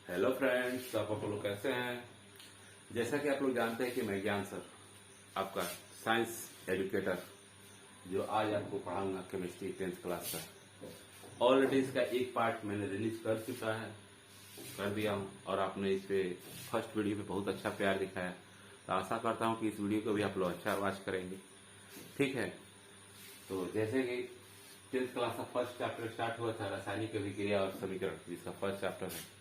Hello friends, आप लोग कैसे हैं। जैसा कि आप लोग जानते हैं कि मैं ज्ञान सर आपका साइंस एजुकेटर जो आज आपको पढ़ाऊंगा केमिस्ट्री 10th क्लास का। ऑलरेडी इसका एक पार्ट मैंने रिलीज कर दिया हूं और आपने इस पे फर्स्ट वीडियो पे बहुत अच्छा प्यार दिखाया, तो आशा करता हूं कि इस वीडियो को भी आप लोग अच्छा वॉच करेंगे। ठीक है, तो जैसे कि 10th क्लास का फर्स्ट चैप्टर स्टार्ट हुआ था रासायनिक अभिक्रिया और समीकरण, जिसका फर्स्ट चैप्टर है।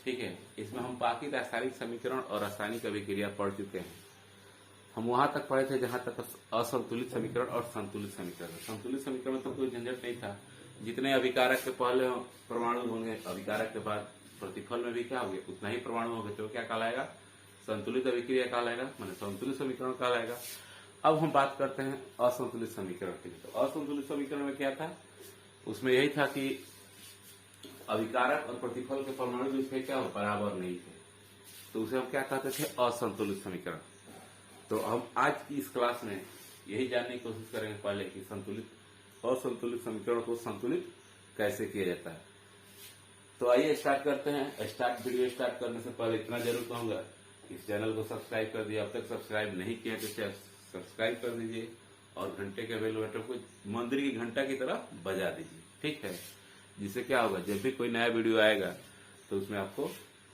ठीक है, इसमें हम बाकी रासायनिक समीकरण और रासायनिक अभिक्रिया पढ़ चुके हैं। हम वहां तक पढ़े थे जहां तक असंतुलित समीकरण और संतुलित समीकरण। संतुलित समीकरण में तो कोई झंझट नहीं था, जितने अभिकारक के पहले परमाणु होंगे अभिकारक के बाद प्रतिफल में भी क्या होंगे उतना ही परमाणु होंगे, तो क्या कहलाएगा, संतुलित अभिक्रिया कहलाएगा, माने संतुलित समीकरण कहलाएगा। अब हम बात करते हैं असंतुलित समीकरण की। तो असंतुलित समीकरण में क्या था, उसमें यही था कि अभिकारक और प्रतिफल के परमाणु जो थे क्या बराबर नहीं थे, तो उसे हम क्या कहते थे, असंतुलित समीकरण। तो हम आज की इस क्लास में यही जानने की कोशिश करेंगे पहले कि असंतुलित समीकरण को संतुलित कैसे किया जाता है। तो आइए स्टार्ट करते हैं। वीडियो स्टार्ट करने से पहले इतना जरूर कहूंगा, इस चैनल को सब्सक्राइब कर दिया, अब तक सब्सक्राइब नहीं किया तो सब्सक्राइब कर दीजिए और घंटे के बेल बटन को मंदिर की घंटा की तरह बजा दीजिए। ठीक है, जिससे क्या होगा, जब भी कोई नया वीडियो आएगा तो उसमें आपको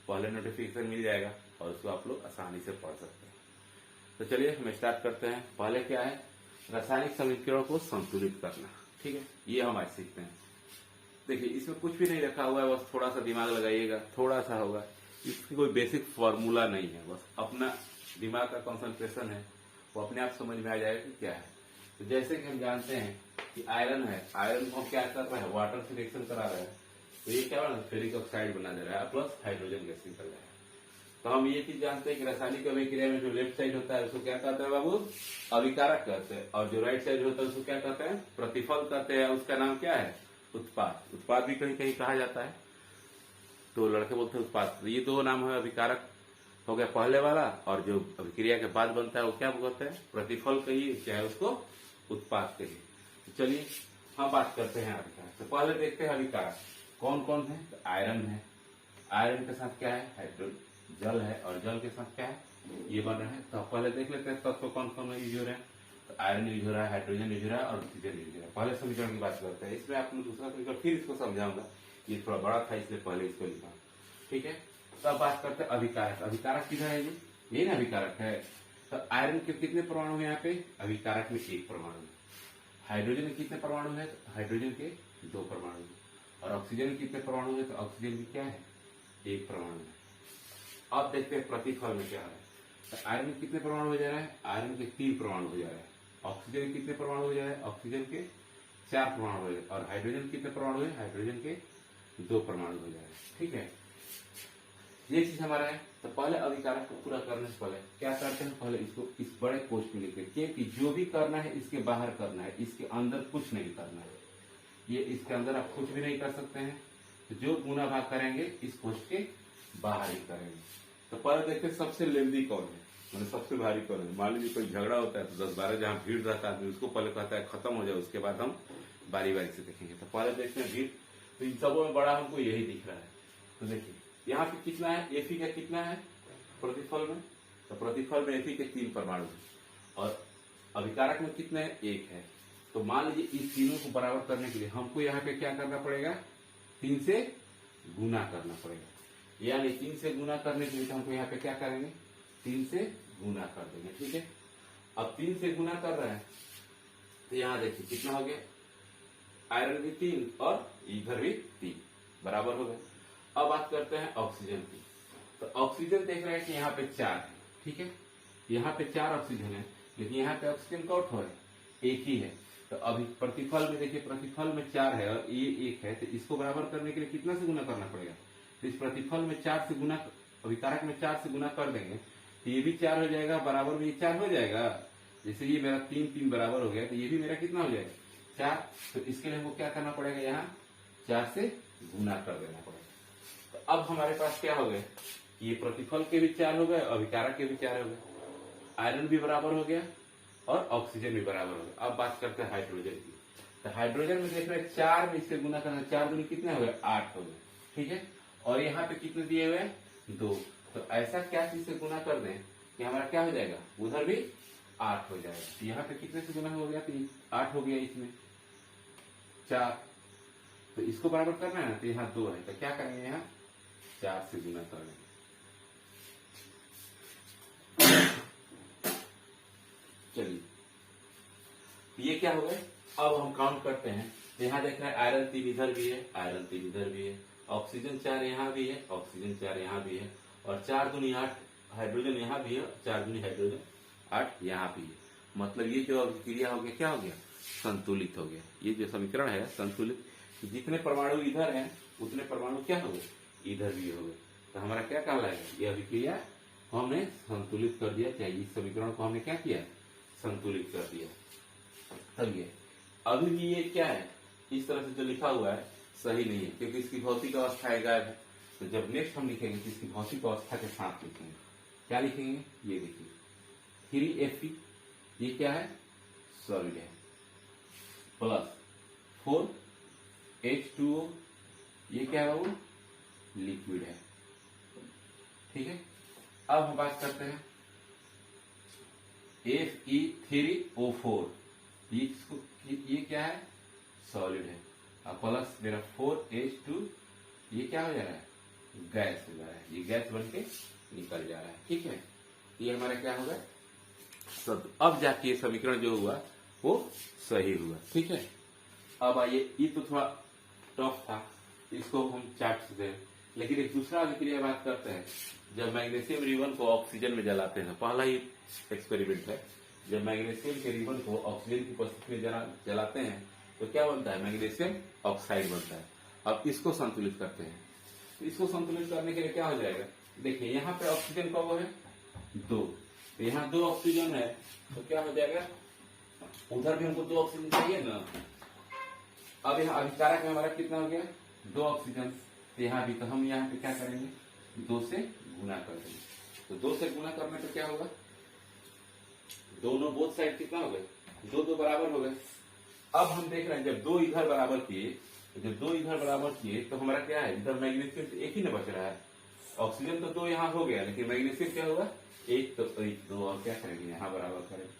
पहले नोटिफिकेशन मिल जाएगा और उसको आप लोग आसानी से पढ़ सकते हैं। तो चलिए हम स्टार्ट करते हैं। पहले क्या है, रासायनिक समीकरणों को संतुलित करना। ठीक है, ये हम आज सीखते हैं। देखिए, इसमें कुछ भी नहीं रखा हुआ है, बस थोड़ा सा दिमाग लगाइएगा, थोड़ा सा होगा। इसकी कोई बेसिक फॉर्मूला नहीं है, बस अपना दिमाग का कंसंट्रेशन है, वो अपने आप समझ में आ जाएगा कि क्या है। तो जैसे कि हम जानते हैं कि आयरन है, आयरन को क्या कर रहा है, वाटर से रिएक्शन करा रहा है, तो ये क्या बना, फेरिक ऑक्साइड बना दे रहा है प्लस हाइड्रोजन गैस निकल रहा है। तो हम ये चीज जानते हैं कि रासायनिक अभिक्रिया में जो लेफ्ट साइड होता है उसको क्या कहते हैं बाबू, अभिकारक कहते हैं, और जो राइट साइड होता है उसको क्या कहते हैं, प्रतिफल कहते हैं। उसका नाम क्या है, उत्पाद। उत्पाद भी कहीं कहीं कहा जाता है, तो लड़के बोलते हैं उत्पाद। तो ये दो नाम है, अभिकारक हो गया पहले वाला, और जो अभिक्रिया के बाद बनता है वो क्या बोलते हैं, प्रतिफल कहिए चाहे उसको उत्पाद कहिए। तो चलिए हम बात करते हैं अभिकारक। तो पहले देखते हैं अभिकारक कौन कौन है। तो आयरन है, आयरन के साथ क्या है, जल है, और जल के साथ क्या है, ये बन रहा है। तो पहले देख लेते हैं तत्व कौन कौन यूज हो रहे हैं। तो आयरन यूज हो रहा है, हाइड्रोजन यूज हो रहा है और ऑक्सीजन यूज हो रहा है। पहले समीकरण की बात करते हैं, इसमें आपको दूसरा समीकरण फिर इसको समझाऊंगा, ये थोड़ा बड़ा था इसलिए पहले इसको लिखा। ठीक है, तो अब बात करते हैं अभिकारक। अभिकारक किधर है, ये ना अभिकारक है। तो आयरन के कितने परमाणु है यहाँ पे, अभिकारक में एक परमाणु है। हाइड्रोजन के कितने परमाणु है, तो हाइड्रोजन के 2 परमाणु है। और ऑक्सीजन के कितने परमाणु है, तो ऑक्सीजन की क्या है, 1 परमाणु है। अब देखते हैं प्रतिफल में क्या है। तो आयरन के कितने परमाणु हो जा रहा है, आयरन के 3 परमाणु हो जा रहा है। ऑक्सीजन के कितने परमाणु हो जा रहा है, ऑक्सीजन के 4 परमाणु हो जा रहे हैं। और हाइड्रोजन के कितने परमाणु है, हाइड्रोजन के 2 परमाणु हो जा रहे हैं। ठीक है, ये चीज हमारा है। तो पहले अभिकारक को पूरा करने से पहले क्या करते हैं, पहले इसको इस बड़े कोश में लिखते हैं कि जो भी करना है इसके बाहर करना है, इसके अंदर कुछ नहीं करना है। ये इसके अंदर आप कुछ भी नहीं कर सकते हैं। तो जो गुना भाग करेंगे इस कोश के बाहर ही करेंगे। तो पहले देखते हैं सबसे लेंदी कौन है, मतलब सबसे भारी कौन है। मान लीजिए कोई झगड़ा होता है तो 10-12 जहां भीड़ रहता है उसको पहले कहता है खत्म हो जाए, उसके बाद हम बारी बारी से देखेंगे। तो पहले देखते हैं भीड़। तो इन सबों में बड़ा हमको यही दिख रहा है। तो देखिए यहाँ पे कितना है, एफी का कितना है प्रतिफल में, तो प्रतिफल में एफी के 3 परमाणु है। और अभिकारक में कितने है, 1 है। तो मान लीजिए इस तीनों को बराबर करने के लिए हमको यहाँ पे क्या करना पड़ेगा, 3 से गुना करना पड़ेगा। यानी 3 से गुना करने के लिए तो हमको यहाँ पे क्या करेंगे, 3 से गुना कर देंगे। ठीक है, अब 3 से गुना कर रहे हैं तो यहाँ देखिए कितना हो गया, आयरन भी 3 और इधर भी 3 बराबर हो गए। अब बात करते हैं ऑक्सीजन की। तो ऑक्सीजन देख रहे हैं कि यहाँ पे 4 है। ठीक है, यहाँ पे 4 ऑक्सीजन है, लेकिन यहाँ पे ऑक्सीजन का आउट है, 1 ही है। तो अभी प्रतिफल में देखिए, प्रतिफल में 4 है और ये 1 है, तो इसको बराबर करने के लिए कितना से गुना करना पड़ेगा। तो इस प्रतिफल में 4 से गुना, अभिकारक में 4 से गुना कर देंगे तो ये भी 4 हो जाएगा, बराबर में ये 4 हो जाएगा। जैसे ये मेरा 3 बराबर हो गया, तो ये भी मेरा कितना हो जाएगा, 4। तो इसके लिए हमको क्या करना पड़ेगा, यहाँ 4 से गुना कर देना पड़ेगा। तो अब हमारे पास क्या हो गए, ये प्रतिफल के भी 4 हो गए, अभिकारक के भी 4 हो गए, आयरन भी बराबर हो गया और ऑक्सीजन भी बराबर हो गया। अब बात करते हैं हाइड्रोजन की। तो हाइड्रोजन में देख रहे हैं 4 में इससे गुना करना, 4 दूनी कितने हो गए, 8 हो गए। ठीक है, और यहाँ पे कितने दिए हुए हैं? 2। तो ऐसा क्या चीज से गुना कर दें कि हमारा क्या हो जाएगा? उधर भी 8 हो जाएगा। यहाँ पे कितने से गुना हो गया? 3। 8 हो गया, इसमें 4। तो इसको बराबर करना है ना, तो यहाँ 2 है, तो क्या करेंगे? यहाँ 4 से गुना कर देंगे। चलिए, ये क्या हो गए? अब हम काउंट करते हैं। यहाँ देख रहे हैं आयरन 3 इधर भी है, आयरन 3 इधर भी है, ऑक्सीजन 4 यहाँ भी है, ऑक्सीजन 4 यहाँ भी है, और 4 दूनी 8 हाइड्रोजन यहाँ भी है, 4 दूनी हाइड्रोजन 8 यहाँ भी है। मतलब ये जो अभिक्रिया हो गया, क्या हो गया? संतुलित हो गया। ये जो समीकरण है संतुलित, जितने परमाणु इधर हैं उतने परमाणु क्या हो गए? इधर भी हो गए। तो हमारा क्या कहलाएगा? ये अभिक्रिया हमने संतुलित कर दिया। क्या इस समीकरण को हमने क्या किया? संतुलित कर दिया। तब ये अभी भी ये क्या है? इस तरह से जो लिखा हुआ है सही नहीं है, क्योंकि इसकी भौतिक अवस्था गायब है। तो जब नेक्स्ट हम लिखेंगे तो इसकी भौतिक अवस्था के साथ लिखेंगे। क्या लिखेंगे? ये देखिए 3Fe, ये क्या है? सॉलिड है, प्लस 4H2O, ये क्या है? वो लिक्विड है। ठीक है, अब हम बात करते हैं Fe3O4, ये क्या है? सॉलिड है। अब प्लस मेरा 4H2, ये क्या हो जा रहा है? गैस हो जा रहा है। ये गैस बन के निकल जा रहा है। ठीक है, ये हमारा क्या होगा? अब जाके ये समीकरण जो हुआ वो सही हुआ। ठीक है, अब आइए, ये तो थोड़ा टफ था, इसको हम चार्ट से दें। लेकिन एक दूसरा अभिक्रिया बात करते हैं। जब मैग्नीशियम रिबन को ऑक्सीजन में जलाते हैं, पहला ही एक्सपेरिमेंट है, जब मैग्नीशियम के रिबन को ऑक्सीजन की उपस्थिति में जलाते हैं तो क्या बनता है? मैग्नीशियम ऑक्साइड बनता है। अब इसको संतुलित करते हैं। इसको संतुलित करने के लिए क्या हो जाएगा? देखिए, यहाँ पे ऑक्सीजन का वो है 2, तो यहाँ 2 ऑक्सीजन है, तो क्या हो जाएगा? उधर भी हमको 2 ऑक्सीजन चाहिए ना। अब यहाँ अभिकारक में हमारा कितना हो गया? 2 ऑक्सीजन। तो यहाँ भी, तो हम यहाँ पे क्या करेंगे? 2 से गुना कर देंगे। तो 2 से गुना करने पे क्या होगा? दोनों बोथ साइड कितना हो गए? 2 बराबर हो गए। अब हम देख रहे हैं जब 2 इधर बराबर किए, जब 2 इधर बराबर किए तो हमारा क्या है? इधर मैग्नीशियम तो एक ही न बच रहा है। ऑक्सीजन तो 2 यहाँ हो गया, लेकिन मैग्नीशियम क्या होगा? 1, तो 1 2 और क्या करेंगे? यहाँ बराबर करेंगे।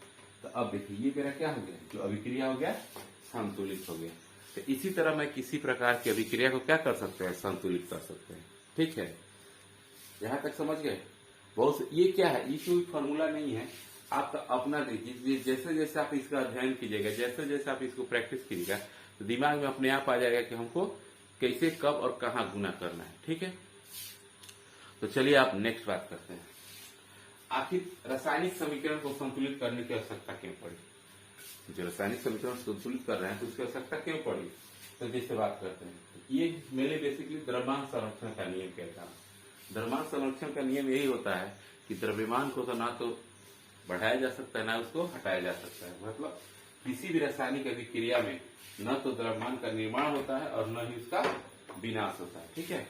तो अब देखिए, ये मेरा क्या हो गया? जो अभिक्रिया हो गया संतुलित हो गया। तो इसी तरह मैं किसी प्रकार की अभिक्रिया को क्या कर सकते हैं? संतुलित कर सकते हैं। ठीक है, यहाँ तक समझ गए? बहुत ये क्या है? ये कोई फॉर्मूला नहीं है, आपका अपना देखिए। जैसे जैसे आप इसका अध्ययन कीजिएगा, जैसे जैसे आप इसको प्रैक्टिस कीजिएगा, तो दिमाग में अपने आप आ जाएगा कि हमको कैसे, कब और कहाँ गुना करना है। ठीक है, तो चलिए आप नेक्स्ट बात करते हैं। आखिर रासायनिक समीकरण को संतुलित करने की आवश्यकता क्यों पड़ी? जो रासायनिक समीकरण संतुलित कर रहे हैं तो उसकी आवश्यकता क्यों पड़ी? तो जैसे बात करते हैं, ये मेरे बेसिकली द्रव्यमान संरक्षण का नियम कहता है। द्रव्यमान संरक्षण का नियम यही होता है कि द्रव्यमान को तो ना तो बढ़ाया जा सकता है, ना उसको हटाया जा सकता है। मतलब किसी भी रासायनिक अभिक्रिया में न तो द्रव्यमान का निर्माण होता है और न ही उसका विनाश होता है। ठीक है,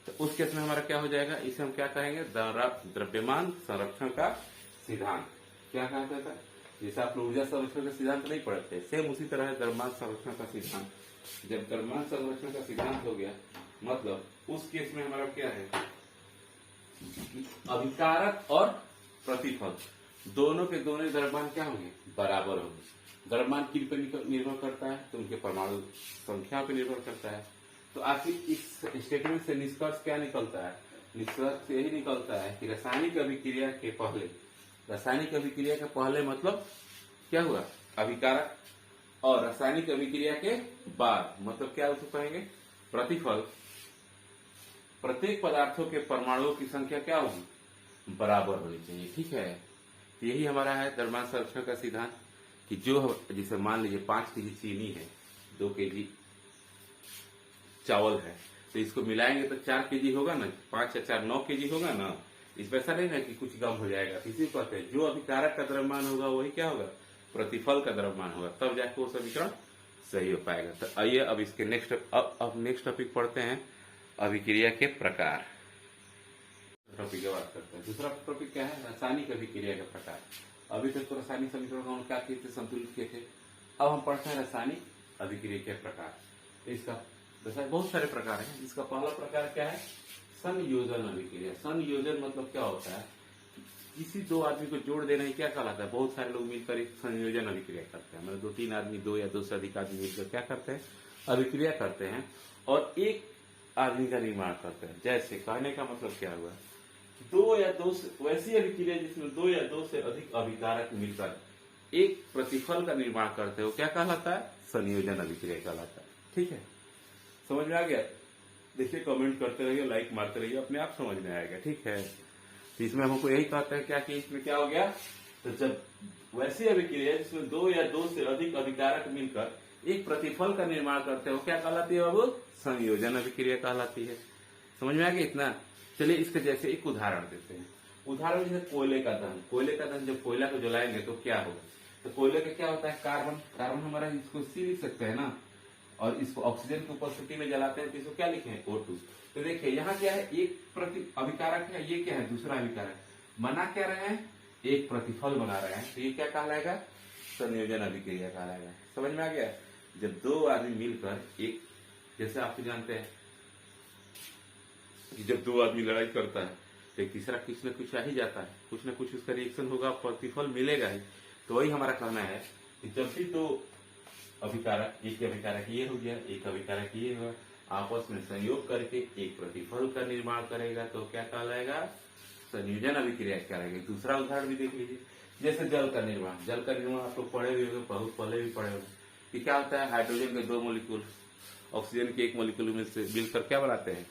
तो उस केस में हमारा क्या हो जाएगा? इसे हम क्या कहेंगे? द्रव्यमान संरक्षण का सिद्धांत। क्या कहा जाता है? जैसे आप लोग ऊर्जा संरक्षण का सिद्धांत नहीं पढ़ते, सेम उसी तरह है द्रव्यमान संरक्षण का सिद्धांत। जब द्रव्यमान संरक्षण का सिद्धांत हो गया, मतलब उस केस में हमारा क्या है? अभिकारक और प्रतिफल दोनों के दोनों द्रव्यमान क्या होंगे? बराबर होंगे। द्रव्यमान किन पर निर्भर करता है? तो उनके परमाणु संख्या पर निर्भर करता है। तो आखिर इस स्टेटमेंट से निष्कर्ष क्या निकलता है? निष्कर्ष यही निकलता है कि रासायनिक अभिक्रिया के पहले, रासायनिक अभिक्रिया के पहले मतलब क्या हुआ? अभिकारक, और रासायनिक अभिक्रिया के बाद मतलब क्या उसको कहेंगे? प्रतिफल। प्रत्येक पदार्थों के परमाणुओं की संख्या क्या होगी? बराबर होनी चाहिए। ठीक है, यही हमारा है द्रव्यमान संरक्षण का सिद्धांत कि जो जैसे मान लीजिए 5 केजी चीनी है, 2 केजी चावल है, तो इसको मिलाएंगे तो 4 केजी होगा ना, 5 या 4 9 केजी होगा ना। इस पैसा नहीं है कि कुछ कम हो जाएगा। इसी को कहते हैं जो अभिकारक का द्रव्यमान होगा वही क्या होगा? प्रतिफल का द्रव्यमान होगा, तब जाके वो समीकरण सही हो पाएगा। तो आइए अब इसके अब नेक्स्ट टॉपिक पढ़ते हैं, अभिक्रिया के प्रकार। टॉपिक की बात करते हैं। दूसरा टॉपिक क्या है? रासायनिक अभिक्रिया के प्रकार। अभी तक तो रासायनिक समीकरण को हम क्या किए थे? संतुलित किए थे। अब हम पढ़ते हैं रासायनिक अभिक्रिया के प्रकार। इसका तो सर बहुत सारे प्रकार हैं। इसका पहला प्रकार क्या है? संयोजन अभिक्रिया। संयोजन मतलब क्या होता है? किसी दो आदमी को जोड़ देना ही क्या कहलाता है? बहुत सारे लोग मिलकर एक संयोजन अभिक्रिया करते हैं। मतलब दो तीन आदमी, दो या दो से अधिक आदमी मिलकर क्या करते हैं? अभिक्रिया करते हैं और एक आदमी का निर्माण करते हैं। जैसे कहने का मतलब क्या हुआ? दो या दो से वैसी अभिक्रिया जिसमें दो या दो से अधिक अभिकारक मिलकर एक प्रतिफल का निर्माण करते हो, क्या कहलाता है? संयोजन अभिक्रिया कहलाता है। ठीक है, समझ में आ गया? देखिए, कमेंट करते रहिए, लाइक मारते रहिए, अपने आप समझ में आएगा। ठीक है, तो इसमें हमको यही कहते हैं क्या कि इसमें क्या हो गया? तो जब वैसी अभिक्रिया जिसमें दो या दो से अधिक अभिकारक मिलकर एक प्रतिफल का निर्माण करते हो, क्या कहलाती है? अब संयोजन अभिक्रिया कहलाती है। समझ में आ गया इतना? चलिए इसके जैसे एक उदाहरण देते हैं। उदाहरण जैसे कोयले का दहन। कोयले का दहन, जब कोयला को जलाएंगे तो क्या होगा? तो कोयले का क्या होता है? कार्बन। कार्बन हमारा, इसको सी लिख सकते हैं ना, और इसको ऑक्सीजन की उपस्थिति में जलाते हैं तो इसको क्या लिखे हैं? O2। तो देखिए यहाँ क्या है? एक प्रति अभिकारक है, ये क्या है? दूसरा अभिकारक। बना क्या रहे हैं? एक प्रतिफल बना रहे हैं, तो ये क्या कहलाएगा? संयोजन अभिक्रिया कहलाएगा। समझ में आ गया? जब दो आदमी मिलकर एक, जैसे आप जानते हैं कि जब दो आदमी लड़ाई करता है तो एक तीसरा कुछ न कुछ आ ही जाता है, कुछ न कुछ उसका रिएक्शन होगा, प्रतिफल मिलेगा ही। तो वही हमारा कहना है कि जब भी दो अभिकारक, एक अभिकारक ये हो गया, एक अभिकारक ये हुआ, आपस में संयोग करके एक प्रतिफल का निर्माण करेगा तो क्या कहलाएगा? संयोजन अभिक्रिया कहलाएगा। दूसरा उदाहरण भी देख लीजिए, जैसे जल का निर्माण। जल का निर्माण आप लोग पढ़े हुए होंगे, बहुत पहले भी पढ़े होंगे कि क्या होता है? हाइड्रोजन के दो मोलिक्यूल ऑक्सीजन के एक मोलिक्यूल में से मिलकर क्या बनाते हैं?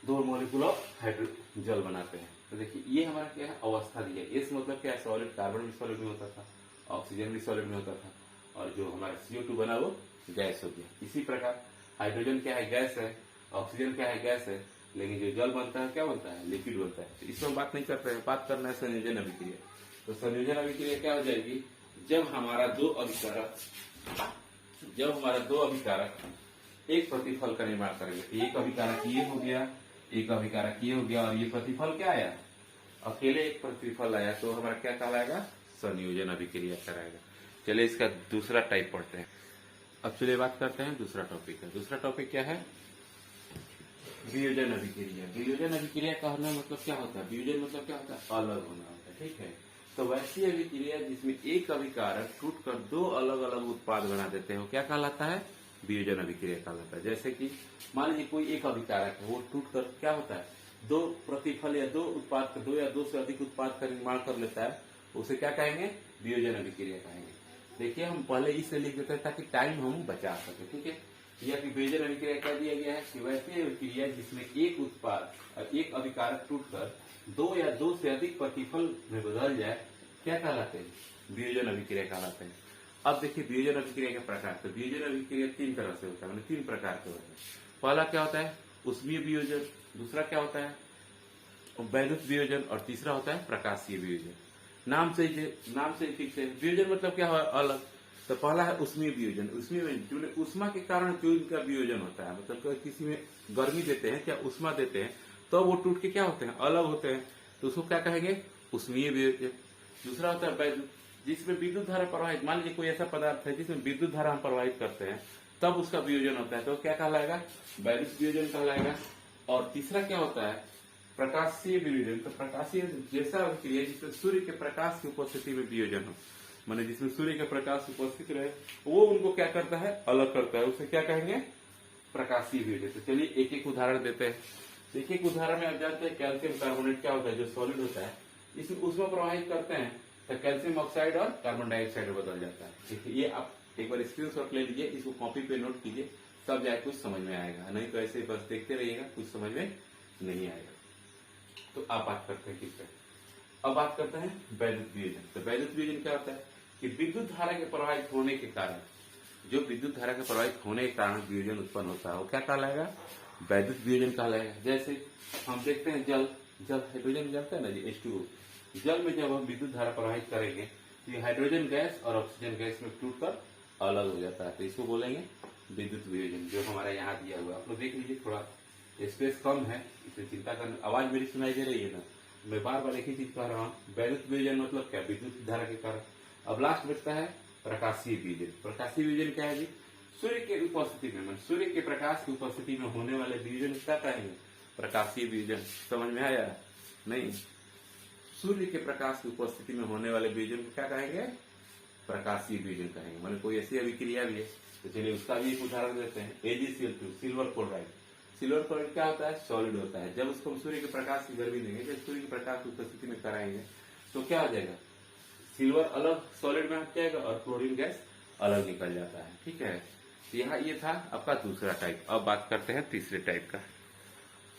दो मोलिक्यूल ऑफ हाइड्रोजन जल बनाते हैं। तो देखिए ये हमारा क्या है? अवस्था दी है। इस मतलब क्या है? सॉलिड। कार्बन भी सॉलिड में होता था, ऑक्सीजन भी सॉलिड में होता था, और जो हमारा CO2 बना वो गैस हो गया। इसी प्रकार हाइड्रोजन क्या है? गैस है। ऑक्सीजन क्या है? गैस है। लेकिन जो जल बनता है क्या बनता है? लिक्विड बनता है। तो इसमें बात नहीं कर रहे हैं, बात करना है संयोजन अभिक्रिया। तो संयोजन अभिक्रिया क्या हो जाएगी? जब हमारा दो अभिकारक एक प्रतिफल का निर्माण करेंगे। एक अभिकारक ये हो गया, एक अभिकारक ये हो गया, और ये प्रतिफल क्या आया? अकेले एक प्रतिफल आया, तो हमारा क्या कहलाएगा? संयोजन अभिक्रिया कराएगा। चलिए इसका दूसरा टाइप पढ़ते हैं। अब चलिए बात करते हैं दूसरा टॉपिक है। दूसरा टॉपिक क्या है? वियोजन अभिक्रिया। वियोजन अभिक्रिया का होना मतलब क्या होता है? वियोजन मतलब क्या होता है? अलग होना होता है। ठीक है, तो वैसी अभिक्रिया जिसमें एक अभिकारक टूटकर दो अलग अलग उत्पाद बना देते हैं, क्या कहलाता है? वियोजन अभिक्रिया कहलाता है। जैसे कि मान लीजिए कोई एक अभिकारक है, वो टूटकर क्या होता है? दो प्रतिफल या दो उत्पाद का, दो या दो से अधिक उत्पाद का निर्माण कर लेता है, उसे क्या कहेंगे? वियोजन अभिक्रिया कहेंगे। देखिए हम पहले इसे लिख देते हैं ताकि टाइम हम बचा सके। ठीक है, यह वियोजन अभिक्रिया क्या दिया गया है कि वैसी अभिक्रिया जिसमें एक उत्पाद और एक अभिकारक टूटकर दो या दो से अधिक प्रतिफल में बदल जाए, क्या कहलाते हैं? वियोजन अभिक्रिया कहलाते हैं। अब देखिए वियोजन अभिक्रिया के प्रकार। तो वियोजन अभिक्रिया तीन तरह से होता है, मतलब तीन प्रकार के होते हैं। पहला क्या होता है? उष्मीय वियोजन। दूसरा क्या होता है? वैद्युत वियोजन। और तीसरा होता है प्रकाशीय वियोजन। नाम से ठीक है। वियोजन मतलब क्या है? अलग। तो पहला है उष्मीय वियोजन। उष्मीय में उष्मा के कारण जो इनका वियोजन होता है, मतलब किसी में गर्मी देते हैं, क्या उष्मा देते हैं, तो वो टूट के क्या होते हैं? अलग होते हैं, तो उसको क्या कहेंगे? उष्मीय वियोजन। दूसरा होता है वैद्युत, जिसमें विद्युत धारा प्रवाहित। मान लीजिए कोई ऐसा पदार्थ है जिसमें विद्युत धारा हम प्रवाहित करते हैं, तब उसका वियोजन होता है, तो क्या कहलाएगा? वैद्युत वियोजन कहलाएगा। और तीसरा क्या होता है? प्रकाशीय वियोजन। तो प्रकाशीय जैसा अभिक्रिया जिसमें सूर्य के प्रकाश की उपस्थिति में वियोजन हो, माने जिसमें सूर्य का प्रकाश उपस्थित रहे, वो उनको क्या करता है? अलग करता है, उसे क्या कहेंगे? प्रकाशीय वियोजन। तो चलिए एक एक उदाहरण देते हैं। एक एक उदाहरण में आप जानते हैं कैल्शियम कार्बोनेट क्या होता है? जो सॉलिड होता है, इसमें उसमें प्रवाहित करते हैं तो कैल्शियम ऑक्साइड और कार्बन डाइऑक्साइड में बदल जाता है। ठीक है, ये आप एक बार स्क्रीनशॉट ले लीजिए, इसको कॉपी पे नोट कीजिए, तब जाए कुछ समझ में आएगा, नहीं तो ऐसे बस देखते रहिएगा, कुछ समझ में नहीं आएगा। तो आप बात करते हैं किससे? अब बात करते हैं वैद्युत वियोजन। तो वैद्युत वियोजन क्या होता है कि विद्युत धारा के प्रवाहित होने के कारण, जो विद्युत धारा के प्रवाहित होने के कारण वियोजन उत्पन्न होता है, वो क्या कहलाएगा? वैद्युत वियोजन कहलाएगा। जैसे हम देखते हैं जल हाइड्रोजन जानते हैं ना जी, H2O। जल में जब हम विद्युत धारा प्रवाहित करेंगे तो ये हाइड्रोजन गैस और ऑक्सीजन गैस में टूटकर अलग हो जाता है, तो इसको बोलेंगे विद्युत वियोजन। जो हमारा यहाँ दिया हुआ, आप लोग देख लीजिए, थोड़ा स्पेस कम है, इसे चिंता करना। आवाज मेरी सुनाई दे रही है ना? मैं बार बार एक ही चीज कह रहा हूँ। वैद्युत वियोजन मतलब क्या? विद्युत धारा के कारण। अब लास्ट बचता है प्रकाशीय वियोजन। प्रकाशीय वियोजन क्या है जी? सूर्य के उपस्थिति में, सूर्य के प्रकाश की उपस्थिति में होने वाले वियोजन क्या कहेंगे? प्रकाशीय वियोजन। समझ में आया? नहीं, सूर्य के प्रकाश की उपस्थिति में होने वाले वियोजन को क्या कहेंगे? प्रकाशीय वियोजन कहेंगे। मतलब कोई ऐसी अभिक्रिया भी है, तो चलिए उसका भी एक उदाहरण देते हैं। AgCl2 silver chloride. Silver chloride क्या होता है? सॉलिड होता है। जब उसको सूर्य के प्रकाश की गर्मी देंगे, जब सूर्य के प्रकाश की उपस्थिति में कराएंगे तो क्या हो जाएगा? सिल्वर अलग सॉलिड में हट जाएगा और क्लोरीन गैस अलग निकल जाता है। ठीक है, यहाँ ये था आपका दूसरा टाइप। अब बात करते हैं तीसरे टाइप का।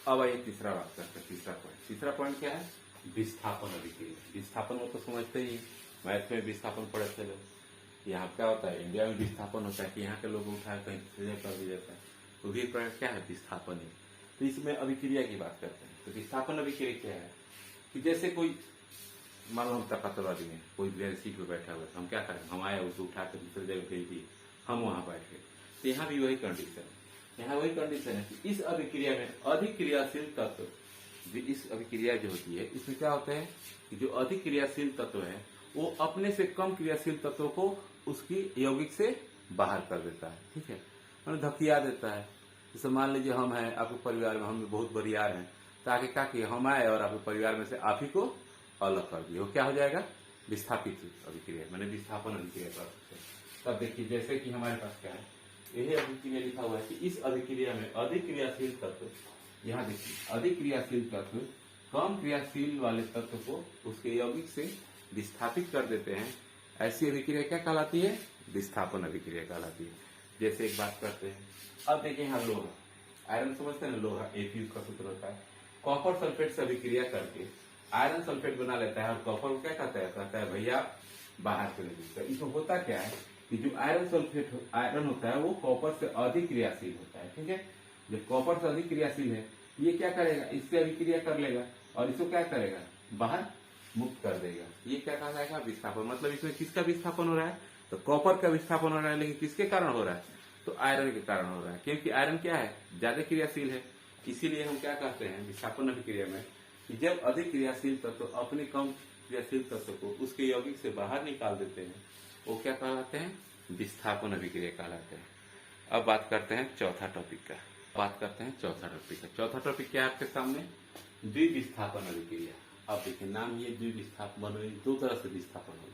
अब आइए तीसरा बात करते हैं, तीसरा पॉइंट। तीसरा पॉइंट क्या है? विस्थापन अभिक्रिया। विस्थापन वो तो समझते ही, मैथ में विस्थापन पढ़े थे लोग। यहाँ क्या होता है? इंडिया में विस्थापन होता है कि यहाँ के लोग उठाए कहीं दूसरी जगह कर दिया जाता है, तो भी क्या है? विस्थापन है। तो इसमें अभिक्रिया की बात करते हैं। तो विस्थापन अभिक्रिया क्या है कि जैसे कोई, मान लो हम तकतवादी में, कोई ब्रेल सीट पे बैठा हुआ है, हम क्या करें? हम आए, उसको उठा कर दूसरी जगह भेज दिए, हम वहां बैठ गए। तो यहाँ भी वही कंडीशन है। यहाँ वही कंडीशन है कि इस अभिक्रिया में अधिक क्रियाशील तत्व, इस अभिक्रिया जो होती है इसमें क्या होता है कि जो अधिक क्रियाशील तत्व है वो अपने से कम क्रियाशील तत्वों को उसकी यौगिक से बाहर कर देता है। ठीक है, मतलब धकिया देता है। जैसे मान लीजिए हम हैं, आपके परिवार में हम बहुत बरियार हैं, ताकि क्या किए? हम आए और आपके परिवार में से आप ही को अलग कर दिए। वो क्या हो जाएगा? विस्थापित अभिक्रिया, मैंने विस्थापन अभिक्रिया कर सकते हैं। तब देखिए जैसे कि हमारे पास क्या है, यही अभिक्रिया लिखा हुआ है कि इस अभिक्रिया में अधिक क्रियाशील तत्व, यहाँ देखिए अधिक क्रियाशील तत्व कम क्रियाशील वाले तत्व को उसके यौगिक से विस्थापित कर देते हैं। ऐसी अभिक्रिया क्या कहलाती है? विस्थापन अभिक्रिया कहलाती है। जैसे एक बात करते हैं, अब देखिए यहाँ लोहा, आयरन समझते हैं ना, लोहा Fu का सूत्र होता है। कॉपर सल्फेट से अभिक्रिया करके आयरन सल्फेट बना लेता है और कॉपर को क्या कहता है? कहता है भैया बाहर चले जाइए। इसमें होता क्या है कि जो आयरन सल्फेट आयरन होता है वो कॉपर से अधिक क्रियाशील होता है। ठीक है, जब कॉपर से अधिक क्रियाशील है, ये क्या करेगा? इससे अभिक्रिया कर लेगा और इसको क्या करेगा? बाहर मुक्त कर देगा। ये क्या कहा जाएगा? विस्थापन। मतलब इसमें किसका विस्थापन हो रहा है? तो कॉपर का विस्थापन हो रहा है, लेकिन किसके कारण हो रहा है? तो आयरन के कारण हो रहा है, क्योंकि आयरन क्या है? ज्यादा क्रियाशील है। इसीलिए हम क्या कहते हैं विस्थापन अभिक्रिया में कि जब अधिक क्रियाशील तत्व अपने कम क्रियाशील तत्व को उसके यौगिक से बाहर निकाल देते हैं, वो क्या कहलाते हैं? विस्थापन अभिक्रिया कहलाते हैं। अब बात करते हैं चौथा टॉपिक का। चौथा टॉपिक क्या है आपके सामने? द्विविस्थापन अभिक्रिया। अब देखिए नाम ये द्विविस्थापन, दो तरह से विस्थापन होगा।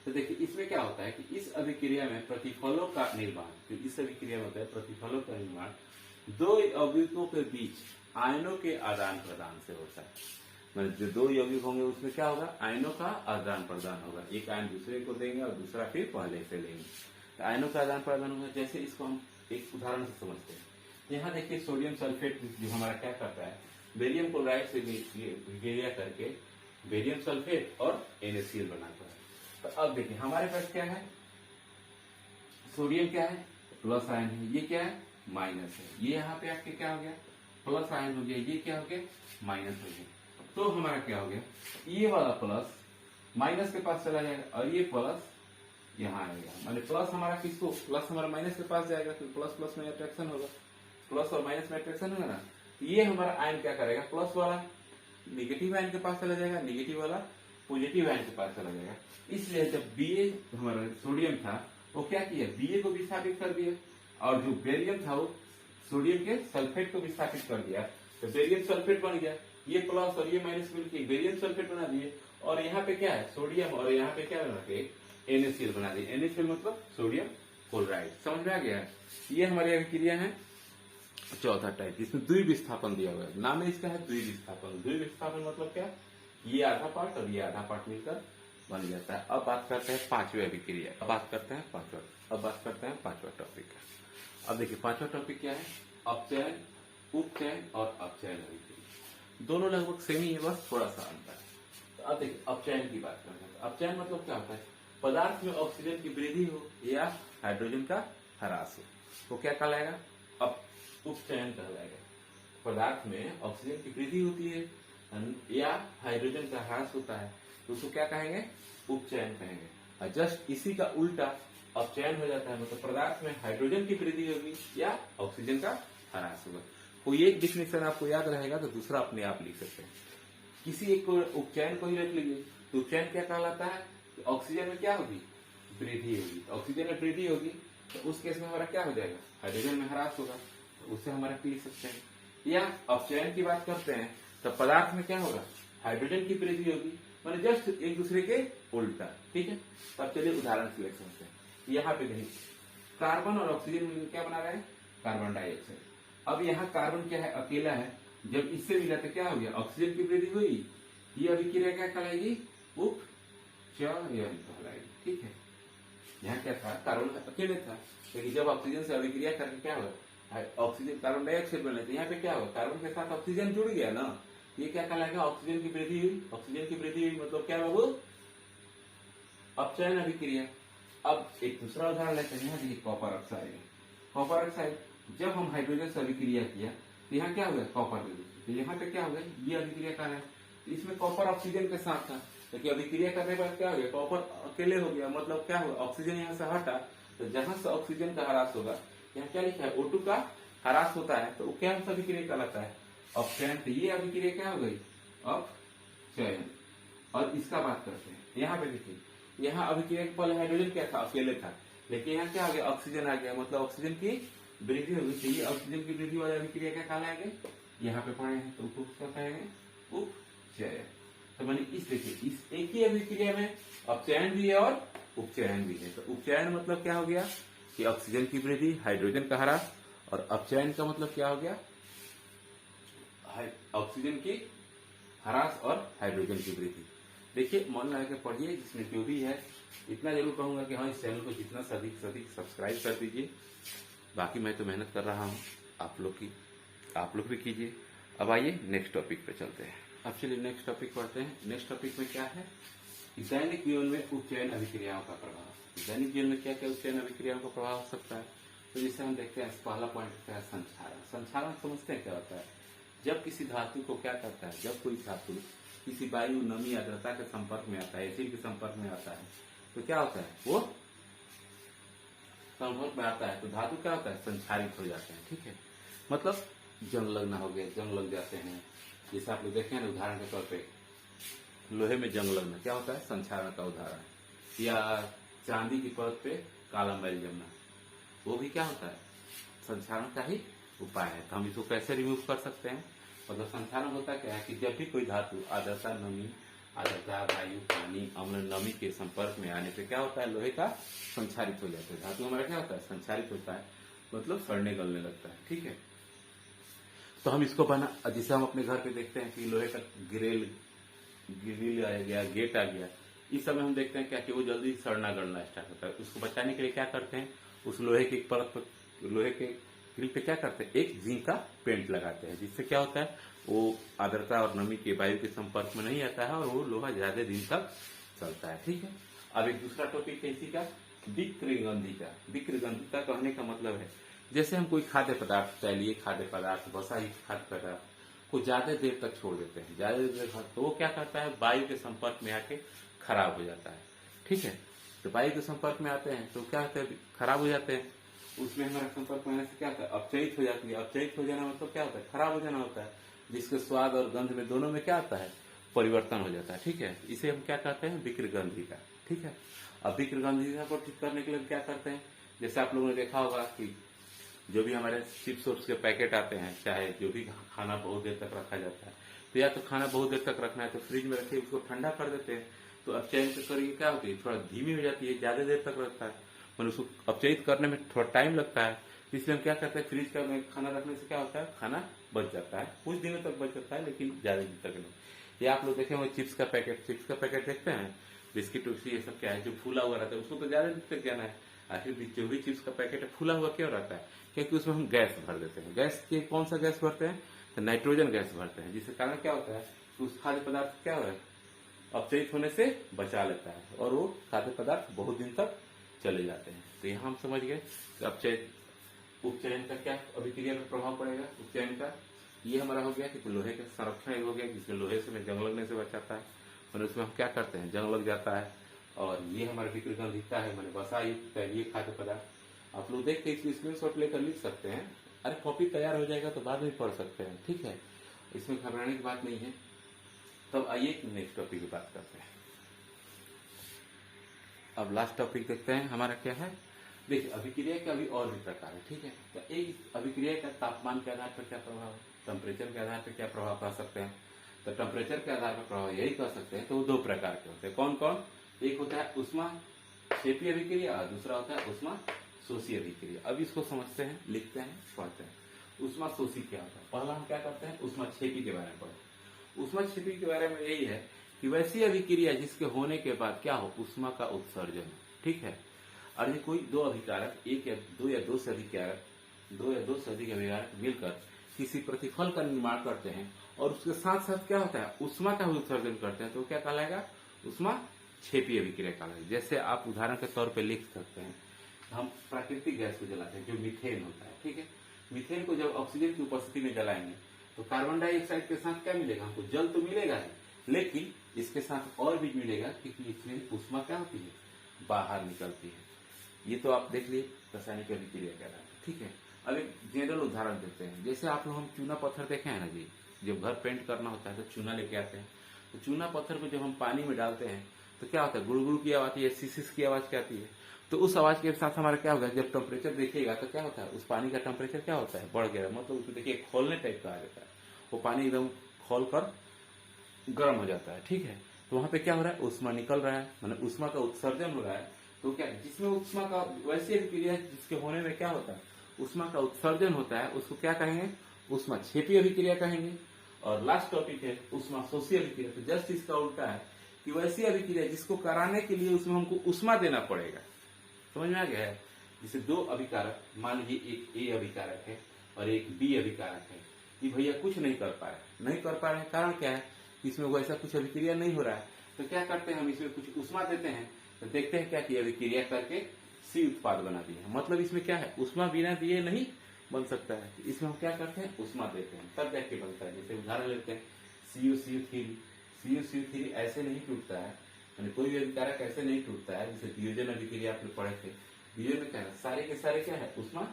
तो देखिए इसमें क्या होता है कि इस अभिक्रिया में प्रतिफलों का निर्माण, जो इस अभिक्रिया में होता है प्रतिफलों का निर्माण दो यौगिकों के बीच आयनों के आदान प्रदान से होता है। मतलब जो दो यौगिक होंगे उसमें क्या होगा? आयनों का आदान प्रदान होगा। एक आयन दूसरे को देंगे और दूसरा फिर पहले से लेंगे, तो आयनों का आदान प्रदान होगा। जैसे इसको हम एक उदाहरण से समझते हैं। यहाँ देखिए सोडियम सल्फेट जो हमारा क्या करता है? बेरियम क्लोराइड से विक्रिया करके बेरियम सल्फेट और NaCl बनाता है। तो अब देखिए हमारे पास क्या है? सोडियम क्या है? प्लस आयन है। ये क्या है? माइनस है। ये यहाँ पे आपके क्या हो गया? प्लस आयन हो गया। ये क्या हो गया? माइनस हो गया। तो हमारा क्या हो गया? ये वाला प्लस माइनस के पास चला जाएगा और ये प्लस यहाँ आएगा। माने प्लस हमारा किसको? प्लस हमारा माइनस के पास जाएगा, तो प्लस प्लस में अट्रैक्शन होगा। प्लस और माइनस में अट्रैक्शन होगा ना। ये हमारा आयन क्या करेगा? प्लस वाला निगेटिव आयन के पास चला जाएगा, निगेटिव वाला पॉजिटिव आयन के पास चला जाएगा। इसलिए जब Ba हमारा सोडियम था वो क्या किया? Ba को विस्थापित कर दिया, और जो बेरियम था वो सोडियम के सल्फेट को विस्थापित कर दिया, तो बेरियम सल्फेट बन गया। ये प्लस और ये माइनस मिलकर बेरियम सल्फेट बना दिए, और यहाँ पे क्या है? सोडियम, और यहाँ पे क्या बना के? NaCl बना दिए। NaCl मतलब सोडियम क्लोराइड। समझ में आ गया? ये हमारी अभिक्रिया है चौथा टाइप, जिसमें द्विविस्थापन दिया हुआ है। नाम इसका है द्विविस्थापन। द्विविस्थापन मतलब क्या? ये आधा पार्ट और ये आधा पार्ट मिलकर बन जाता है। अब बात करते हैं पांचवी अभिक्रिया। अब बात करते हैं पांचवा टॉपिक का। अब देखिए पांचवा टॉपिक क्या है? अपचयन, उपचयन और अपचयन अभिक्रिया। दोनों लगभग सेम ही है, बस थोड़ा सा अंतर है। तो अब देखिए अपचयन की बात करते हैं। अपचयन मतलब क्या होता है? पदार्थ में ऑक्सीजन की वृद्धि हो या हाइड्रोजन का ह्रास हो, तो क्या कहलाएगा? उपचयन कहलाएगा। पदार्थ में ऑक्सीजन की वृद्धि होती है या हाइड्रोजन का ह्रास होता है, तो उसको क्या कहेंगे? उपचयन कहेंगे। और जस्ट इसी का उल्टा अपचयन हो जाता है, मतलब पदार्थ में हाइड्रोजन की वृद्धि होगी या ऑक्सीजन का ह्रास होगा। कोई एक डिफिनेशन आपको याद रहेगा तो दूसरा अपने आप लिख सकते हैं। किसी एक को उपचयन को ही रख लीजिए, तो उपचयन क्या कहलाता है? ऑक्सीजन में क्या होगी? वृद्धि होगी। ऑक्सीजन में वृद्धि होगी तो उस केस में हमारा क्या हो जाएगा, हाइड्रोजन में ह्रास होगा, तो उससे हमारा पी लिख सकते हैं। या अपचयन की बात करते हैं तो पदार्थ में क्या होगा, हाइड्रोजन की वृद्धि होगी, माने जस्ट एक दूसरे के उल्टा। ठीक है, तो अब चलिए उदाहरण सिलेक्ट करते हैं। यहाँ पे देखिए कार्बन और ऑक्सीजन मिलकर क्या बना रहे हैं, कार्बन डाइऑक्साइड। अब यहाँ कार्बन क्या है, अकेला है, जब इससे मिला तो क्या हो गया, ऑक्सीजन की वृद्धि हुई, ये अभिक्रिया क्या कहलाएगी, उपचयन कहलाएगी। ठीक है, यहाँ क्या था, कार्बन अकेले था, लेकिन जब ऑक्सीजन से अभिक्रिया करके क्या हुआ, ऑक्सीजन कार्बन डाइऑक्साइड बन लेते, यहाँ पे क्या हुआ, कार्बन के साथ ऑक्सीजन जुड़ गया ना, ये क्या कहलाएगा, ऑक्सीजन की वृद्धि हुई। ऑक्सीजन की वृद्धि हुई मतलब क्या बाबू, अपचयन अभिक्रिया। अब एक दूसरा उदाहरण लेते हैं, यहाँ देखिए कॉपर ऑक्साइड। कॉपर ऑक्साइड जब हम हाइड्रोजन से अभिक्रिया किया तो यहाँ क्या हुआ, कॉपर वृद्धि, तो यहाँ पे क्या हुआ, ये अभिक्रिया का है, इसमें कॉपर ऑक्सीजन के साथ था, लेकिन अभिक्रिया करने के बाद क्या हो गया, कॉपर अकेले हो गया, मतलब क्या हुआ, ऑक्सीजन यहाँ से हटा, तो जहां से ऑक्सीजन का ह्रास होगा, यहाँ क्या लिखा है, O2 का ह्रास होता है, तो वो क्या अभिक्रिया कहलाता है, अपचयन। तो ये अभिक्रिया क्या हो गई, अपचयन। और इसका बात करते हैं, यहाँ पे देखिए, यहाँ अभिक्रिया के पहले हाइड्रोजन क्या था, अकेले था, लेकिन यहाँ क्या हो गया, ऑक्सीजन आ गया, मतलब ऑक्सीजन की वृद्धि हो गई, चाहिए ऑक्सीजन की वृद्धि वाली अभिक्रिया क्या कहलाएंगे, यहाँ पे पढ़े हैं, तो उसको कहेंगे उपचयन। तो मैंने इस देखिए, इस एक ही अभिक्रिया में अपचयन भी है और उपचयन भी है। तो उपचयन मतलब क्या हो गया कि ऑक्सीजन की वृद्धि, हाइड्रोजन का ह्रास, और अपचयन का मतलब क्या हो गया, ऑक्सीजन की ह्रास और हाइड्रोजन की वृद्धि। देखिए मन लगा के पढ़िए, जिसमें जो भी है, इतना जरूर कहूंगा कि हाँ, इस चैनल को जितना से अधिक सब्सक्राइब कर दीजिए। बाकी मैं तो मेहनत कर रहा हूँ, आप लोग भी कीजिए। अब आइए नेक्स्ट टॉपिक पे चलते हैं। अब चलिए नेक्स्ट टॉपिक पढ़ते हैं। नेक्स्ट टॉपिक में क्या है, दैनिक जीवन में उपचयन अभिक्रियाओं का प्रभाव। दैनिक जीवन में क्या क्या उपचयन अभिक्रियाओं का प्रभाव हो सकता है, तो जैसे हम देखते हैं, पहला पॉइंट क्या है, संक्षारण। संक्षारण समझते हैं क्या होता है, जब किसी धातु को क्या करता है, जब कोई धातु किसी वायु, नमी, आर्द्रता के संपर्क में आता है, एसिड के संपर्क में आता है, तो क्या होता है, वो संपर्क में आता है तो धातु क्या होता है, संक्षारित हो जाते हैं। ठीक है, मतलब जंग लगना हो गया, जंग लग जाते हैं। जैसे आप लोग देखें ना, उदाहरण के तौर पे लोहे में जंग लगना क्या होता है, संक्षारण का उदाहरण। या चांदी की परत पे काला मैल जमना, वो भी क्या होता है, संक्षारण का ही उपाय है। तो हम इसको कैसे रिमूव कर सकते हैं, मतलब संक्षारण होता क्या है कि जब भी कोई धातु आर्द्रता, नमी, आर्द्रता, वायु, पानी, अम्ल, नमी के संपर्क में आने से क्या होता है, लोहे का संक्षारित हो जाता है। धातु हमारा क्या होता है, संक्षारित होता है, मतलब सड़ने गलने लगता है। ठीक है, तो हम इसको बना, जैसे हम अपने घर पे देखते हैं कि लोहे का ग्रिल आ गया, गेट आ गया, इस समय हम देखते हैं क्या कि वो जल्दी सड़ना गलना स्टार्ट होता है। उसको बचाने के लिए क्या करते हैं, उस लोहे की परत पर, लोहे के ग्रिल पे क्या करते हैं, एक जिंक का पेंट लगाते हैं, जिससे क्या होता है, वो आर्द्रता और नमी के, वायु के संपर्क में नहीं आता है और वो लोहा ज्यादा दिन तक चलता है। ठीक है, अब एक दूसरा टॉपिक है इसी का, विकृगंधिका। विकृगंधिका कहने का मतलब है, जैसे हम कोई खाद्य पदार्थ, चाहे खाद्य पदार्थ, बसा ही खाद्य पदार्थ को ज्यादा देर तक छोड़ देते हैं, ज्यादा देर तक, तो वो क्या करता है, वायु के संपर्क में आके खराब हो जाता है। ठीक है, तो वायु के संपर्क में आते हैं तो क्या होता है, खराब हो जाते हैं, उसमें हमारा संपर्क में आने से क्या होता है, अपचयित हो जाती है। अपचयित हो जाना मतलब क्या होता है, खराब हो जाना होता है, जिसके स्वाद और गंध में दोनों में क्या आता है, परिवर्तन हो जाता है। ठीक है, इसे हम क्या कहते हैं, विकृगंधिका। ठीक है, अब विकृगंधिका को ठीक करने के लिए क्या करते हैं, जैसे आप लोगों ने देखा होगा कि जो भी हमारे चिप्स के पैकेट आते हैं, चाहे जो भी खाना बहुत देर तक रखा जाता है, तो या तो खाना बहुत देर तक रखना है तो फ्रिज में रखिए, उसको ठंडा कर देते हैं, तो अपचयन करिए क्या होती है, थोड़ा धीमी हो जाती है, ज्यादा देर तक रखता है, मतलब उसको अपचयित करने में थोड़ा टाइम लगता है। इसलिए हम क्या करते हैं, फ्रिज का में खाना रखने से क्या होता है, खाना बच जाता है, कुछ दिनों तक बच जाता है, लेकिन ज्यादा दिन तक नहीं। ये आप लोग देखे होंगे चिप्स का पैकेट देखते हैं, बिस्किट उसी ये सब क्या है, जो फूला हुआ रहता है उसको तो ज्यादा दिन तक जाना है। आखिर जो भी चिप्स का पैकेट है फूला हुआ क्यों रहता है, क्योंकि उसमें हम गैस भर देते हैं। गैस के कौन सा गैस भरते हैं, तो नाइट्रोजन गैस भरते हैं, जिसके कारण क्या होता है, उस खाद्य पदार्थ क्या है, अपचयित होने से बचा लेता है और वो खाद्य पदार्थ बहुत दिन तक चले जाते हैं। तो यहाँ हम समझ गए अपचयन, उपचयन का क्या अभिक्रिया पर प्रभाव पड़ेगा। उपचयन का ये हमारा हो गया कि लोहे का संरक्षण हो गया, जिसमें लोहे से जंग लगने से बचाता है, और उसमें हम क्या करते हैं, जंग लग जाता है। और ये हमारा विकृगंधिका है, मैंने वसा युक्त है ये खाद्य पदार्थ। आप लोग देख के इसको स्क्रीनशॉट लेकर लिख सकते हैं, अरे कॉपी तैयार हो जाएगा तो बाद में पढ़ सकते हैं। ठीक है, इसमें घबराने की बात नहीं है। तब आइए नेक्स्ट टॉपिक की बात करते हैं। अब लास्ट टॉपिक देखते हैं हमारा क्या है, देखिए अभिक्रिया के अभी और भी प्रकार है, ठीक है। तो एक अभिक्रिया का तापमान के आधार पर क्या प्रभाव है, टेम्परेचर के आधार पर क्या प्रभाव कर सकते हैं। तो टेम्परेचर के आधार पर प्रभाव यही कर सकते हैं। तो वो दो प्रकार के होते हैं, कौन कौन, एक होता है उष्मा क्षेपीय अभिक्रिया और दूसरा होता है उष्मा शोषी अभिक्रिया। अब इसको समझते हैं, लिखते हैं, पढ़ते हैं। उष्मा शोषी क्या होता है, पहला हम क्या करते हैं उष्मा क्षेपी के बारे में पढ़ते। उष्मा क्षेपी के बारे में यही है कि वैसी अभिक्रिया जिसके होने के बाद क्या हो, उष्मा का उत्सर्जन हो, ठीक है। और ये कोई दो अभिकारक, एक या दो से अधिक अभिकारक मिलकर किसी प्रतिफल का निर्माण करते हैं और उसके साथ साथ क्या होता है, उष्मा का भी उत्सर्जन करते हैं, तो क्या कहलाएगा, उष्मा क्षेपीय अभिक्रिया कहलाएगा। जैसे आप उदाहरण के तौर पर लिख सकते हैं, हम प्राकृतिक गैस को जलाते हैं जो मीथेन होता है, ठीक है। मीथेन को जब ऑक्सीजन की उपस्थिति में जलाएंगे तो कार्बन डाइऑक्साइड के साथ क्या मिलेगा, हमको जल तो मिलेगा ही, लेकिन इसके साथ और भी मिलेगा क्योंकि इसमें उष्मा क्या होती है, बाहर निकलती है। ये तो आप देख लिए रासायनिक अभिक्रिया कह रहा है, ठीक है। अब एक जनरल उदाहरण देते हैं, जैसे आप लोग हम चूना पत्थर देखे हैं ना जी, जब घर पेंट करना होता है तो चूना लेके आते हैं, तो चूना पत्थर को जब हम पानी में डालते हैं तो क्या होता है, गुड़गुड़ की आवाज आती है, सिसिस की आवाज क्या आती है। तो उस आवाज के साथ हमारा क्या होगा, जब टेम्परेचर देखिएगा तो क्या होता है, उस पानी का टेम्परेचर क्या होता है, बढ़ गया, मतलब उसको देखिए खोलने टाइप का आ जाता है, वो पानी एकदम खोल कर गर्म हो जाता है, ठीक है। तो वहां पे क्या हो रहा है, उष्मा निकल रहा है, मतलब उष्मा का उत्सर्जन हो रहा है। तो क्या, जिसमें उष्मा का वैसी अभिक्रिया जिसके होने में क्या होता है, उष्मा का उत्सर्जन होता है, उसको क्या कहेंगे, उष्मा क्षेपीय अभिक्रिया कहेंगे। और लास्ट टॉपिक है उष्मा शोषी अभिक्रिया। तो जस्ट इसका उल्टा है कि वैसी अभिक्रिया जिसको कराने के लिए उसमें हमको उष्मा देना पड़ेगा। समझ में आ गया है। जैसे दो अभिकारक, मान लीजिए एक ए अभिकारक है और एक बी अभिकारक है, ये भैया कुछ नहीं कर पा रहे हैं, कारण क्या है, इसमें वैसा कुछ अभिक्रिया नहीं हो रहा है। तो क्या करते हैं, हम इसमें कुछ उष्मा देते हैं, तो देखते हैं क्या कि अभिक्रिया करके सी उत्पाद बना दिए। मतलब इसमें क्या है, उष्मा बिना दिए नहीं बन सकता है, इसमें हम क्या करते हैं, उष्मा देते हैं तब जाके बनता है। जैसे उदाहरण लेते हैं CuCO3 ऐसे नहीं टूटता है, यानी कोई भी अभिकारक ऐसे नहीं टूटता है। जैसे वियोजन अभिक्रिया आप लोग पढ़े थे, वियोजन में क्या है, सारे के सारे क्या है, उष्मा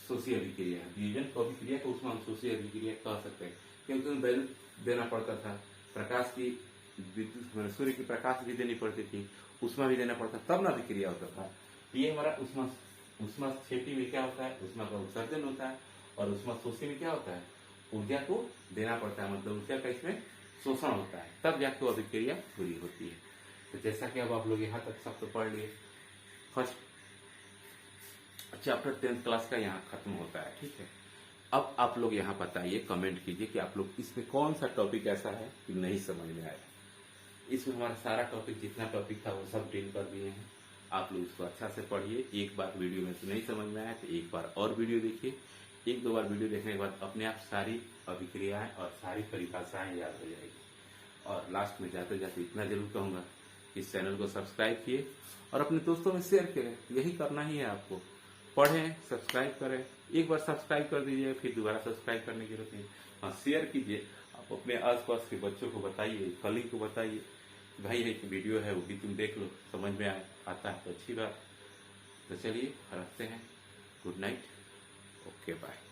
शोषी अभिक्रिया है। वियोजन को अभिक्रिया को उष्मा शोषी अभिक्रिया कह सकते हैं, क्योंकि उसमें बैलेंस देना पड़ता था, प्रकाश की विद्युत, सूर्य की प्रकाश भी देनी पड़ती थी, उष्मा भी देना पड़ता, तब ना अभिक्रिया होता था। ये हमारा उष्मा क्षेपी में क्या होता है, उष्मा का उत्सर्जन होता है, और उष्मा शोषी में क्या होता है, ऊर्जा को देना पड़ता है, मतलब ऊर्जा का इसमें शोषण होता है, तब जाके वो अभिक्रिया पूरी होती है। तो जैसा कि अब आप लोग यहाँ तक सब तो पढ़ लिए, फर्स्ट चैप्टर 10th क्लास का यहाँ खत्म होता है, ठीक है। अब आप लोग यहाँ बताइए, कमेंट कीजिए कि आप लोग इसमें कौन सा टॉपिक ऐसा है कि नहीं समझ में आया। इसमें हमारा सारा टॉपिक, जितना टॉपिक था वो सब डील कर दिए हैं। आप लोग इसको अच्छा से पढ़िए। एक बार वीडियो में तो नहीं समझ में आया तो एक बार और वीडियो देखिए। एक दो बार वीडियो देखने के बाद अपने आप सारी अभिक्रियाएं और सारी परिभाषाएं याद हो जाएगी। और लास्ट में जाते जाते इतना जरूर कहूंगा, इस चैनल को सब्सक्राइब किए और अपने दोस्तों में शेयर करें। यही करना ही है आपको, पढ़ें, सब्सक्राइब करें। एक बार सब्सक्राइब कर दीजिए, फिर दोबारा सब्सक्राइब करने की जरूरत नहीं। हाँ, शेयर कीजिए, आप अपने आसपास के बच्चों को बताइए, कलीग को बताइए, भाई एक वीडियो है वो भी तुम देख लो, समझ में आता है तो अच्छी बात। तो चलिए रखते हैं, गुड नाइट, ओके बाय।